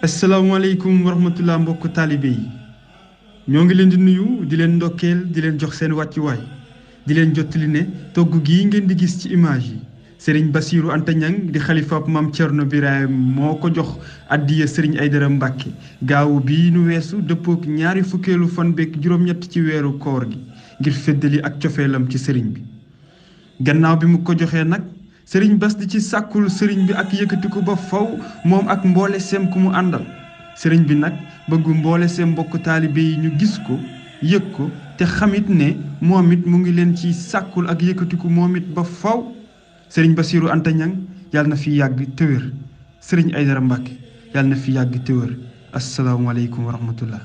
asalaamaaleykum wa rahmatulah mbokk taalibe yi ñoo ngi leen di nuyu di leen ndokkeel di leen jox seen wàccuwaay di leen jottali ne togg gii ngeen di gis ci image yi Serigne Bassirou Anta Niang di xalifaab Maam Thierno Birahim moo ko jox addiya Serigne Aïdara Mbacke gaawu bii nu weesu dëppook ñaari fukkeelu fan beek juróom-ñett ci weeru koor gi ngir feddali ak cofeelam ci Serigne bi gannaaw bi mu ko joxee nag Serigne Bass di ci sàkkul Serigne bi ak yëkkati ko ba faw moom ak mboole seem ku mu àndal Serigne bi nag bëggu mboole seem mbokk taalibe yi ñu gis ko yëg ko te xamit ne moom it mu ngi leen ci sàkkul ak yëkkatiku moom it ba faw Serigne Bassirou Anta Niang yàlla na fi yàgg te wér Serigne Aïdara Mbacke yàlla na fi yàgg te wér asalaamaaleykum wa rahmatullah